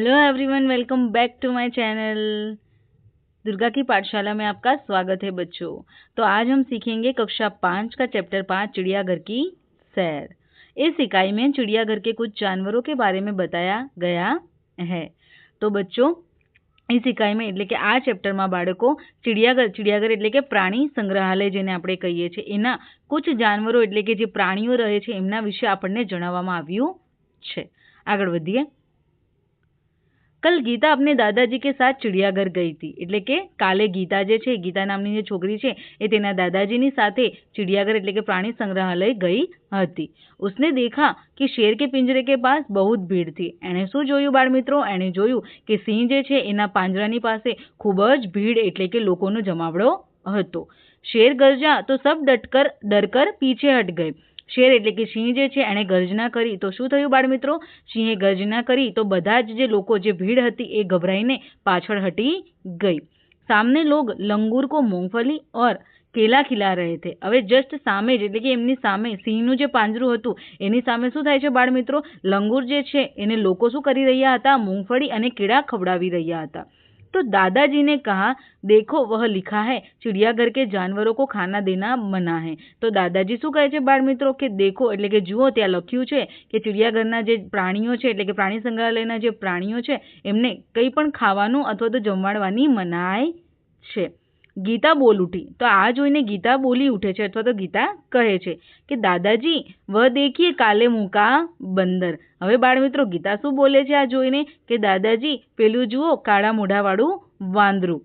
Hello everyone, welcome back to my channel. Durga की पाठशाला में आपका स्वागत है बच्चों। तो आज हम सीखेंगे कक्षा 5 का चैप्टर 5 चिड़ियाघर की सैर। इस इकाई में चिड़ियाघर के कुछ जानवरों के बारे में बताया गया है। तो बच्चों, इस इकाई में એટલે કે આ ચેપ્ટરમાં બાળકો ચિડિયાઘર એટલે કે પ્રાણી સંગ્રહાલય જેને આપણે કહીએ છીએ એના कुछ जानवरों એટલે કે જે પ્રાણીઓ રહે છે એમના વિશે આપણને જણાવવામાં આવ્યું છે। આગળ વધીએ। कल गीता अपने दादाजी के साथ चिड़ियाघर गई थी। એટલે કે કાલે ગીતા જે છે, ગીતા નામની જે છોકરી છે એ તેના દાદાજીની સાથે चिड़ियाघर એટલે કે प्राणी संग्रहालय गई હતી। उसने देखा कि शेर के पिंजरे के पास बहुत भीड़ थी। એણે શું જોયું બાળ મિત્રો? એણે જોયું કે સિંહ જે છે એના પાંજરાની પાસે ખૂબ જ ભીડ એટલે કે લોકોનો જમાવડો હતો। शेर गरजा तो सब डरकर पीछे हट गए। शेर એટલે કે સિંહ જે છે એણે ગર્જના કરી તો શું થયું બાળ મિત્રો? સિંહે ગર્જના કરી તો બધા જ જે લોકો, જે ભીડ હતી એ ગભરાઈને પાછળ હટી ગઈ। सामने लोग लंगूर को मूंगफली और केला खिला रहे थे। હવે જસ્ટ સામે જ એટલે કે એમની સામે સિંહનું જે પાંજરું હતું એની સામે શું થાય છે બાળ મિત્રો? લંગૂર જે છે એને લોકો શું કરી રહ્યા હતા? मूंगफली અને કેળા ખવડાવી રહ્યા હતા। तो दादाजी ने कहा, देखो वह लिखा है चिड़ियाघर के जानवरों को खाना देना मना है। तो दादाजी શું કહે છે બાળ મિત્રો કે દેખો એટલે કે જુઓ, ત્યાં લખ્યું છે કે ચિડિયાઘરના જે પ્રાણીઓ છે એટલે કે પ્રાણી સંગ્રહાલયના જે પ્રાણીઓ છે એમને કંઈ પણ ખાવાનું અથવા તો જમાડવાની મનાઈ છે। ગીતા બોલ ઉઠી। તો આ જોઈને ગીતા બોલી ઉઠે છે અથવા તો ગીતા કહે છે કે દાદાજી વહ દેખીએ કાલે મુંહ का बंदर। હવે બાળ મિત્રો ગીતા શું બોલે છે આ જોઈને કે દાદાજી પેલું જુઓ કાળા મોઢાવાળું વાંદરું।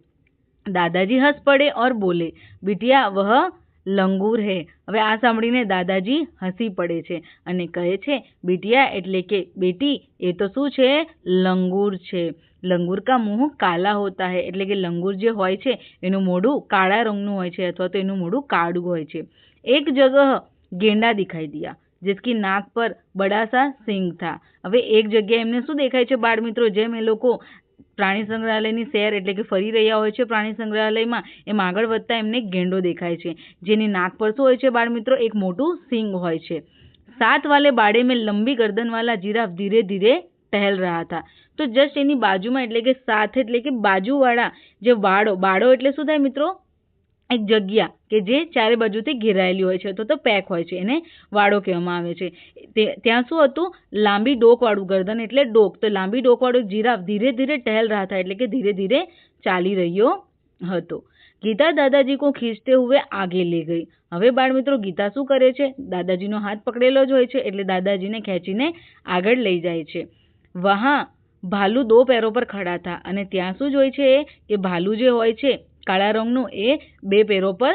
દાદાજી હસ પડે और बोले, बिटिया वह લંગૂર હે। હવે આ સાંભળીને દાદાજી હસી પડે છે અને કહે છે બિટિયા એટલે કે બેટી એ તો શું છે? લંગૂર છે। લંગૂર કા મુંહ કાલા હોતા હૈ એટલે કે લંગૂર જે હોય છે એનું મોઢું કાળા રંગનું હોય છે અથવા તો એનું મોઢું કાળું હોય છે। એક જગહ ગેંડા દિખાઈ દિયા जिसकी नाक पर बड़ा सा सिंग था। હવે એક જગ્યાએ એમને શું દેખાય છે બાળ મિત્રો? જેમ એ લોકો પ્રાણી સંગ્રહાલયની સૈર એટલે કે ફરી રહ્યા હોય છે પ્રાણી સંગ્રહાલયમાં, એમ આગળ વધતા એમને ગેંડો દેખાય છે જેની નાક પર શું હોય છે બાળ મિત્રો? એક મોટું સિંગ હોય છે। साथ वाले बाड़े में लंबी गर्दन वाला जिराफ धीरे धीरे टहल रहा था। तो जस्ट એની બાજુમાં એટલે કે સાથ એટલે કે બાજુવાળા જે બાળો એટલે શું થાય મિત્રો? એક જગ્યા કે જે ચારે બાજુથી ઘેરાયેલી હોય છે તો પેક હોય છે, એને વાડો કહેવામાં આવે છે। ત્યાં શું હતું? લાંબી ડોકવાળું ગરદન એટલે ડોક। તો લાંબી ડોકવાળું જીરાફ ધીરે ધીરે टहल रहा था એટલે કે ધીરે ધીરે ચાલી રહ્યો હતો। ગીતા દાદાજી को खींचते हुए आगे ले गई। હવે બાળ મિત્રો ગીતા શું કરે છે? દાદાજીનો હાથ પકડેલો જ હોય છે એટલે દાદાજીને ખેંચીને આગળ લઈ જાય છે। વહાં ભાલુ 2 पैरों पर खड़ा था અને ત્યાં શું જોઈ છે કે ભાલુ જે હોય છે કાળા રંગનું એ 2 पैरों पर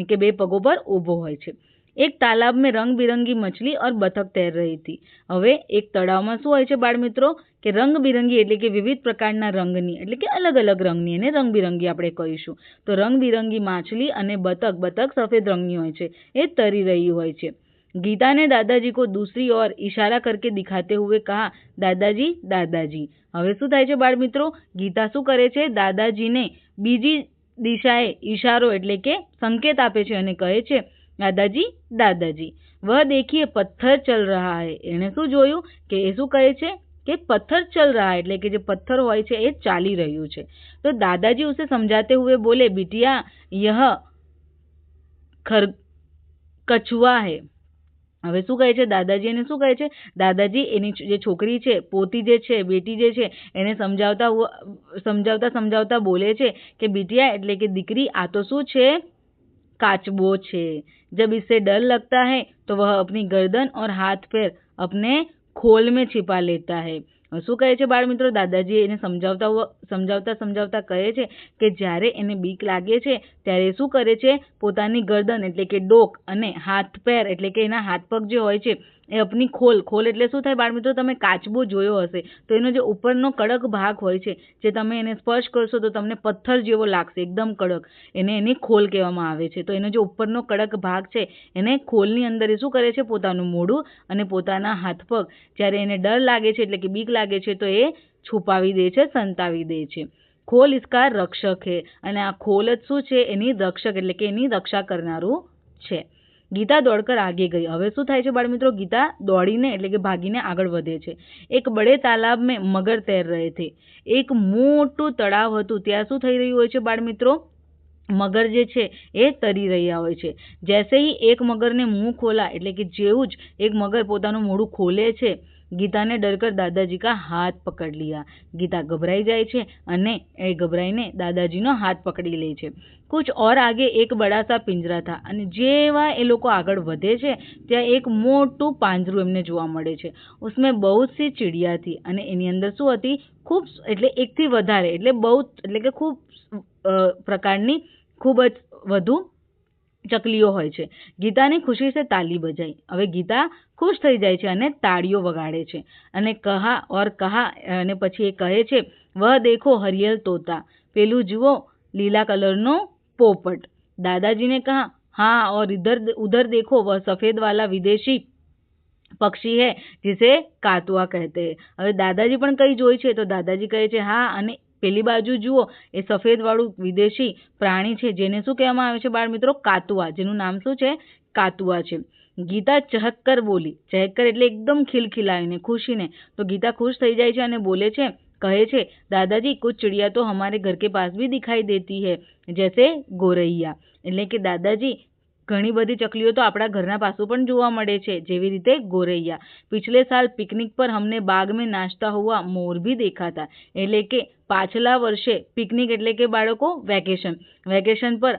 કે 2 પગો પર ઊભો હોય છે। एक तालाब में रंग बिरंगी मछली और बतख तैर रही थी। હવે એક તળાવમાં શું હોય છે બાળ મિત્રો કે રંગબિરંગી એટલે કે વિવિધ પ્રકારના રંગની એટલે કે અલગ અલગ રંગની, એને રંગબિરંગી આપણે કહીશું। તો રંગબિરંગી માછલી અને બતક સફેદ રંગની હોય છે, એ તરી રહી હોય છે। गीता ने दादाजी को दूसरी ओर इशारा करके दिखाते हुए कहा, दादाजी दादाजी। હવે શું થાય છે બાળ મિત્રો? ગીતા શું કરે છે? દાદાજીને બીજી દિશાએ ઇશારો એટલે કે સંકેત આપે છે અને કહે છે દાદાજી દાદાજી। वह देखिए पत्थर चल रहा है। એણે શું જોયું કે એ શું કહે છે કે પથ્થર चल रहा है એટલે કે જે પથ્થર હોય છે એ ચાલી રહ્યું છે। તો દાદાજી ઉસે સમજાते हुए बोले, बिटिया यह કછુઆ है। હવે શું કહે છે દાદાજી? એને શું કહે છે? દાદાજી એની જે છોકરી છે, પોતી જે છે, બેટી જે છે એને સમજાવતા બોલે છે કે બિટિયા એટલે કે દીકરી આ તો શું છે? કાચબો છે। जब इससे डर लगता है तो वह अपनी गर्दन और हाथ पैर अपने खोल में छिपा लेता है। શું કહે છે બાળ મિત્રો? દાદાજી એને સમજાવતા કહે છે કે જ્યારે એને બીક લાગે છે ત્યારે શું કરે છે? પોતાની ગરદન એટલે કે ડોક અને હાથ પેર એટલે કે એના હાથ પગ જે હોય છે એ અપની ખોલ એટલે શું થાય બાળ મિત્રો? તમે કાચબો જોયો હશે તો એનો જે ઉપરનો કડક ભાગ હોય છે જે તમે એને સ્પર્શ કરશો તો તમને પથ્થર જેવો લાગશે, એકદમ કડક, એને એની ખોલ કહેવામાં આવે છે। તો એનો જે ઉપરનો કડક ભાગ છે એને ખોલની અંદર એ શું કરે છે? પોતાનું મોઢું અને પોતાના હાથ પગ જ્યારે એને ડર લાગે છે એટલે કે બીક લાગે છે તો એ છુપાવી દે છે, સંતાવી દે છે। ખોલ इसका रक्षक है અને આ ખોલ જ શું છે? એની રક્ષક એટલે કે એની રક્ષા કરનારું છે। गीता दौड़कर आगे गई। હવે શું થાય છે બાળ મિત્રો? ગીતા દોડીને એટલે કે ભાગીને આગળ વધે છે। એક બડે તાલાબ में मगर तैर रहे थे। એક મોટું તળાવ હતું, ત્યાં શું થઈ રહ્યું હોય છે બાળ મિત્રો? મગર જે છે એ તરી રહ્યા હોય છે। જૈસે ही એક મગરને મુંહ ખોલા એટલે કે જેવું જ એક મગર પોતાનું મોઢું ખોલે છે, गीता ने डरकर दादाजी का हाथ पकड़ लिया। गीता घबराई जाए छे अने ए घबराईने दादाजीनो हाथ पकड़ी ले छे। कुछ और आगे एक बड़ा सा पिंजरा था अने जेवा ए लोको आगळ वधे छे त्यां एक मोटुं પાંજરું एमने जोवा मळे छे। उसमें बहुत सी चिड़िया थी अने एनी अंदर शुं हती? खूब એટલે એકથી વધારે એટલે બહુ એટલે કે ખૂબ પ્રકારની ખૂબ જ વધુ ચકલીઓ હોય છે। ગીતાને ખુશી સે તાલી બજાઈ। હવે ગીતા ખુશ થઈ જાય છે અને તાળીઓ વગાડે છે અને કહા અને પછી એ કહે છે, વહ દેખો હરિયલ તોતા, પેલું જુઓ લીલા કલરનો પોપટ। दादाजी ने कहा, हाँ और उधर देखो वह सफेद वाला विदेशी पक्षी है जिसे कातुआ कहते हैं। હવે દાદાજી પણ કઈ જોઈ છે તો દાદાજી કહે છે હા, અને પેલી બાજુ જુઓ એ સફેદ વાળું વિદેશી પ્રાણી છે જેને શું કહેવામાં આવે છે બાળ મિત્રો? કાતુઆ, જેનું નામ શું છે? કાતુઆ છે। ગીતા ચહકકર બોલી। ચહકકર એટલે એકદમ ખિલખિલાવીને, ખુશીને। તો ગીતા ખુશ થઈ જાય છે અને બોલે છે, કહે છે, दादाजी कुछ चिड़िया तो हमारे घर के पास भी दिखाई देती है जैसे गोरैया। એટલે કે દાદાજી ઘણી બધી ચકલીઓ તો આપણા ઘરના પાછું પણ જોવા મળે છે, જેવી રીતે ગોરૈયા। पिछले साल पिकनिक पर हमने बाग में नाचता हुआ मोर भी देखा था। એટલે કે પાછલા વર્ષે પિકનિક એટલે કે બાળકો વેકેશન પર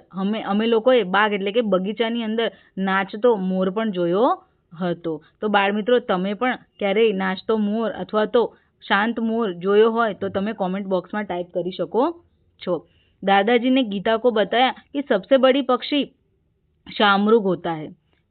અમે લોકોએ બાગ એટલે કે બગીચાની અંદર નાચતો મોર પણ જોયો હતો। તો બાળ મિત્રો તમે પણ ક્યારેય નાચતો મોર અથવા તો શાંત मोर જોયો હોય તો તમે कमेंट बॉक्स में टाइप કરી શકો છો। दादाजी ने गीता को बताया कि सबसे बड़ी पक्षी शामरुग होता है।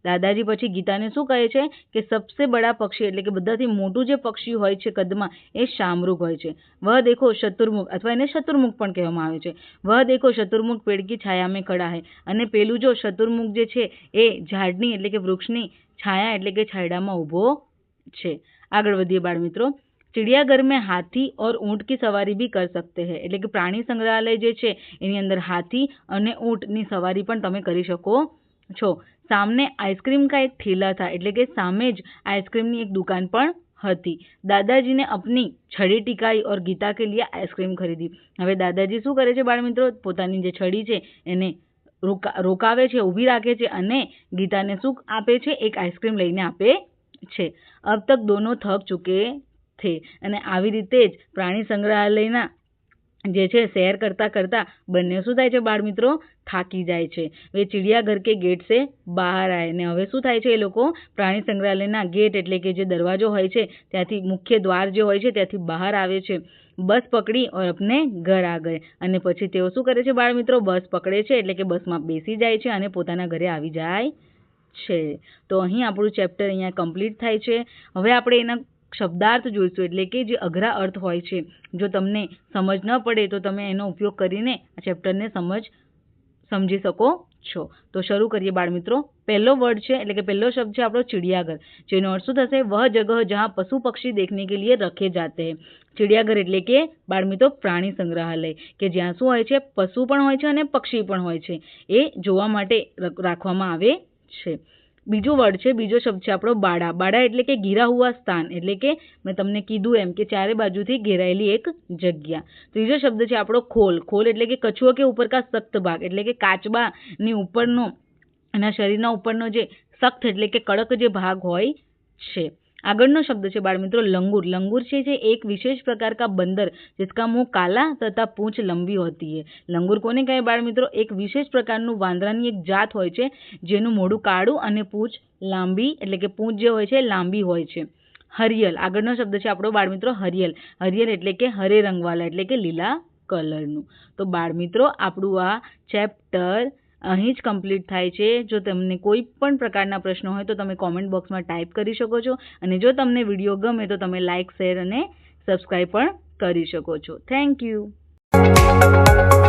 दादाजी પછી ગીતાને શું કહે છે કે सबसे बड़ा पक्षी એટલે કે બધાથી મોટું જે પક્ષી હોય છે કદમાં એ શામરુગ હોય છે। वह देखो शतुरमुख અથવા એને શતુરમુખ પણ કહેવામાં આવે છે। वह देखो शतुरमुख पेड़ की छाया में खड़ा है। અને પેલું જો શતુરમુખ જે છે એ ઝાડની એટલે કે વૃક્ષની છાયા એટલે કે છાયડામાં ઊભો છે। આગળ વધીએ બાળ મિત્રો। चिड़ियाघर में हाथी और ऊँट की सवारी भी कर सकते हैं। એટલે કે પ્રાણી સંગ્રહાલય જે છે એની અંદર હાથી અને ઊંટની સવારી પણ તમે કરી શકો છો। सामने आइसक्रीम का एक ठेला था એટલે કે સામે જ આઈસ્ક્રીમની એક દુકાન પણ હતી। दादाजी ने अपनी छड़ी टिकाई और गीता के लिए आइसक्रीम खरीदी। હવે દાદાજી શું કરે છે બાળ મિત્રો? પોતાની જે છડી છે એને રોકાવે છે, ઊભી રાખે છે અને ગીતાને શું આપે છે? એક આઈસ્ક્રીમ લઈને આપે છે। अब तक दोनों थक चुके थे અને આવી રીતે જ પ્રાણી સંગ્રહાલયના જે છે સैर કરતા કરતા બંને શું થાય છે બાળ મિત્રો? થાકી જાય છે। वे चिड़ियाघर के गेट से બહાર આए ને હવે શું થાય છે? એ લોકો પ્રાણી સંગ્રહાલયના ગેટ એટલે કે જે દરવાજો હોય છે ત્યાંથી મુખ્ય દ્વાર જે હોય છે ત્યાંથી બહાર આવે છે। બસ પકડી और अपने घर आ गए અને પછી તેઓ શું કરે છે બાળ મિત્રો? બસ પકડે છે એટલે કે બસમાં બેસી જાય છે અને પોતાના ઘરે આવી જાય છે। તો અહીં આપણું ચેપ્ટર અહીંયા કમ્પ્લીટ થાય છે। હવે આપણે એના શબ્દાર્થ જોઈશું એટલે કે જે અઘરા અર્થ હોય છે, જો તમને સમજ ન પડે તો તમે એનો ઉપયોગ કરીને આ ચેપ્ટરને સમજી શકો છો। તો શરૂ કરીએ બાળ મિત્રો। પહેલો વર્ડ છે એટલે કે પહેલો શબ્દ છે આપણો चिड़ियाघर, જેનો અર્થ શું થશે? वह जगह जहाँ पशु पक्षी देखने के लिए रखे जाते हैं। चिड़ियाघर એટલે કે બાળ મિત્રો પ્રાણી સંગ્રહાલય કે જ્યાં શું હોય છે? પશુ પણ હોય છે અને પક્ષી પણ હોય છે, એ જોવા માટે રાખવામાં આવે છે। બીજો વર્ડ છે, બીજો શબ્દ છે આપણો બાડા। બાડા એટલે કે ઘેરા હુआ स्थान એટલે કે મેં તમને કીધું એમ કે ચારે બાજુથી ઘેરાયેલી એક જગ્યા। ત્રીજો શબ્દ છે આપણો खोल। खोल એટલે કે કछुआ के ऊपर का सख्त भाग એટલે કે કાચબાની ઉપરનો એના શરીરના ઉપરનો જે સખ્ત એટલે કે કડક જે ભાગ હોય છે। આગળનો શબ્દ છે બાળ મિત્રો लंगूर। लंगूर છે एक विशेष प्रकार का बंदर जिसका मुंह काला तथा पूंछ लंबी होती है। लंगूर કોને કહે બાળ મિત્રો? એક વિશેષ પ્રકારનું વાંદરાની એક જાત હોય છે જેનું મોઢું કાળું અને પૂંછ લાંબી એટલે કે પૂંછ જે હોય છે લાંબી હોય છે। હરિયલ આગળનો શબ્દ છે આપણો બાળ મિત્રો હરિયલ। હરિયલ એટલે કે હરે રંગવાલા એટલે કે લીલા કલરનું। તો બાળ મિત્રો આપણું આ ચેપ્ટર અહીં જ કમ્પ્લીટ થાય છે। જો તમને કોઈ પણ પ્રકારના પ્રશ્નો હોય તો તમે કોમેન્ટ બોક્સમાં ટાઈપ કરી શકો છો અને જો તમને વિડીયો ગમે તો તમે લાઇક, શેર અને સબસ્ક્રાઈબ પણ કરી શકો છો। Thank you.